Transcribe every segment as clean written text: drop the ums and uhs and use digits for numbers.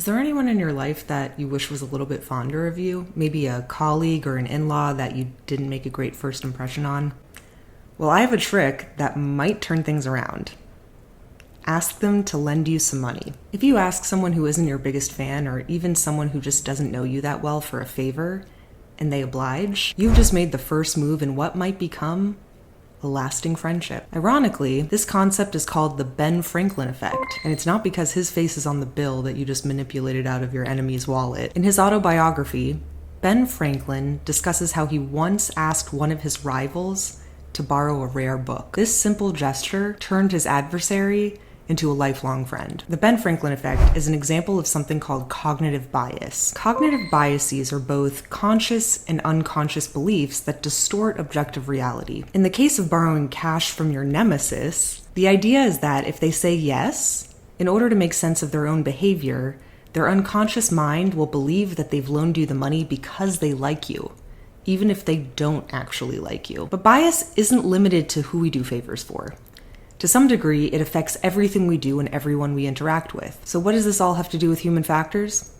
Is there anyone in your life that you wish was a little bit fonder of you? Maybe a colleague or an in-law that you didn't make a great first impression on? Well, I have a trick that might turn things around. Ask them to lend you some money. If you ask someone who isn't your biggest fan, or even someone who just doesn't know you that well, for a favor, and they oblige, you've just made the first move in what might become a lasting friendship. Ironically, this concept is called the Ben Franklin effect, and it's not because his face is on the bill that you just manipulated out of your enemy's wallet. In his autobiography, Ben Franklin discusses how he once asked one of his rivals to borrow a rare book. This simple gesture turned his adversary into a lifelong friend. The Ben Franklin effect is an example of something called cognitive bias. Cognitive biases are both conscious and unconscious beliefs that distort objective reality. In the case of borrowing cash from your nemesis, the idea is that if they say yes, in order to make sense of their own behavior, their unconscious mind will believe that they've loaned you the money because they like you, even if they don't actually like you. But bias isn't limited to who we do favors for. To some degree, it affects everything we do and everyone we interact with. So what does this all have to do with human factors?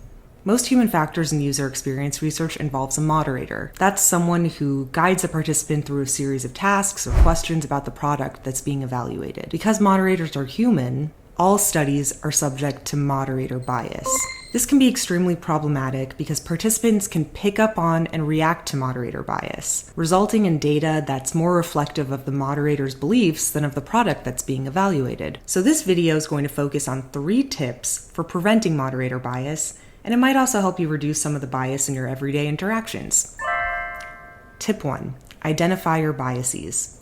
Most human factors in user experience research involves a moderator. That's someone who guides a participant through a series of tasks or questions about the product that's being evaluated. Because moderators are human, all studies are subject to moderator bias. This can be extremely problematic because participants can pick up on and react to moderator bias, resulting in data that's more reflective of the moderator's beliefs than of the product that's being evaluated. So this video is going to focus on 3 tips for preventing moderator bias, and it might also help you reduce some of the bias in your everyday interactions. Tip 1. Identify your biases.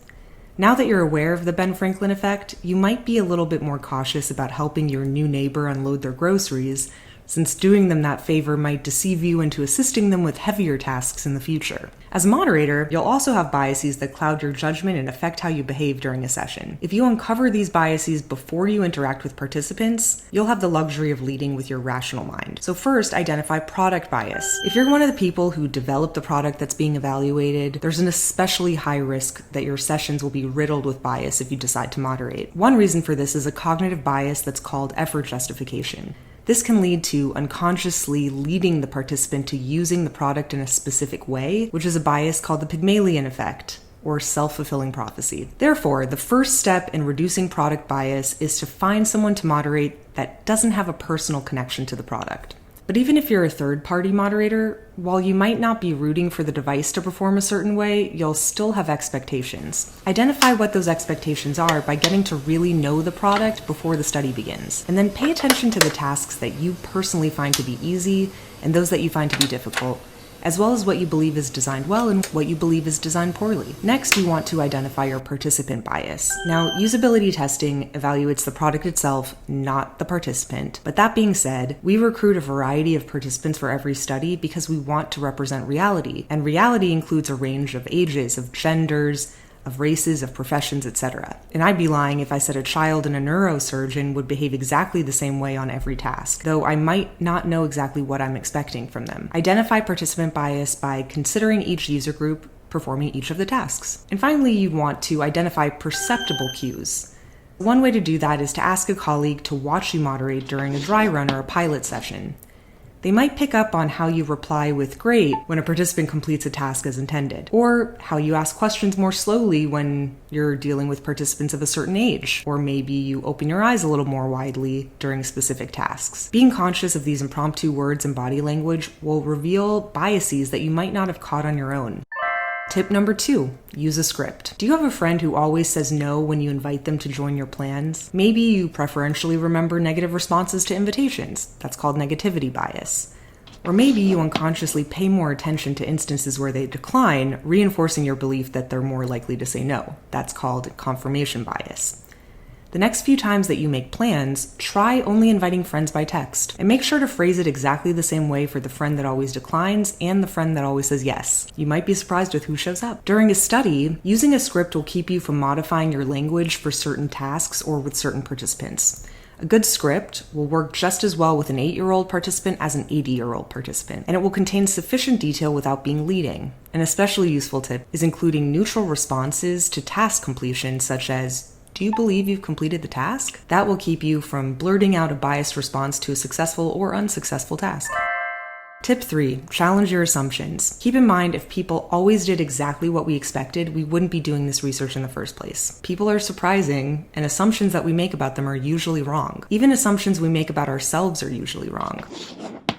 Now that you're aware of the Ben Franklin effect, you might be a little bit more cautious about helping your new neighbor unload their groceries, since doing them that favor might deceive you into assisting them with heavier tasks in the future. As a moderator, you'll also have biases that cloud your judgment and affect how you behave during a session. If you uncover these biases before you interact with participants, you'll have the luxury of leading with your rational mind. So first, identify product bias. If you're one of the people who develop the product that's being evaluated, there's an especially high risk that your sessions will be riddled with bias if you decide to moderate. One reason for this is a cognitive bias that's called effort justification. This can lead to unconsciously leading the participant to using the product in a specific way, which is a bias called the Pygmalion effect, or self-fulfilling prophecy. Therefore, the first step in reducing product bias is to find someone to moderate that doesn't have a personal connection to the product. But even if you're a third-party moderator, while you might not be rooting for the device to perform a certain way, you'll still have expectations. Identify what those expectations are by getting to really know the product before the study begins. And then pay attention to the tasks that you personally find to be easy and those that you find to be difficult, as well as what you believe is designed well and what you believe is designed poorly. Next, you want to identify your participant bias. Now, usability testing evaluates the product itself, not the participant. But that being said, we recruit a variety of participants for every study because we want to represent reality. And reality includes a range of ages, of genders, of races, of professions, etc. And I'd be lying if I said a child and a neurosurgeon would behave exactly the same way on every task, though I might not know exactly what I'm expecting from them. Identify participant bias by considering each user group performing each of the tasks. And finally, you want to identify perceptible cues. One way to do that is to ask a colleague to watch you moderate during a dry run or a pilot session. They might pick up on how you reply with "great" when a participant completes a task as intended, or how you ask questions more slowly when you're dealing with participants of a certain age, or maybe you open your eyes a little more widely during specific tasks. Being conscious of these impromptu words and body language will reveal biases that you might not have caught on your own. Tip number 2, use a script. Do you have a friend who always says no when you invite them to join your plans? Maybe you preferentially remember negative responses to invitations. That's called negativity bias. Or maybe you unconsciously pay more attention to instances where they decline, reinforcing your belief that they're more likely to say no. That's called confirmation bias. The next few times that you make plans, try only inviting friends by text. And make sure to phrase it exactly the same way for the friend that always declines and the friend that always says yes. You might be surprised with who shows up. During a study, using a script will keep you from modifying your language for certain tasks or with certain participants. A good script will work just as well with an 8-year-old participant as an 80-year-old participant, and it will contain sufficient detail without being leading. An especially useful tip is including neutral responses to task completion, such as, Do you believe you've completed the task? That will keep you from blurting out a biased response to a successful or unsuccessful task. Tip 3. Challenge your assumptions. Keep in mind, if people always did exactly what we expected, we wouldn't be doing this research in the first place. People are surprising, and assumptions that we make about them are usually wrong. Even assumptions we make about ourselves are usually wrong.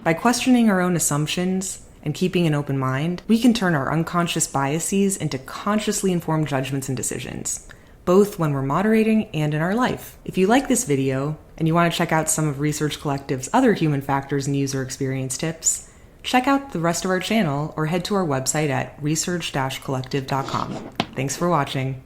By questioning our own assumptions and keeping an open mind, we can turn our unconscious biases into consciously informed judgments and decisions, both when we're moderating and in our life. If you like this video and you want to check out some of Research Collective's other human factors and user experience tips, check out the rest of our channel or head to our website at research-collective.com. Thanks for watching.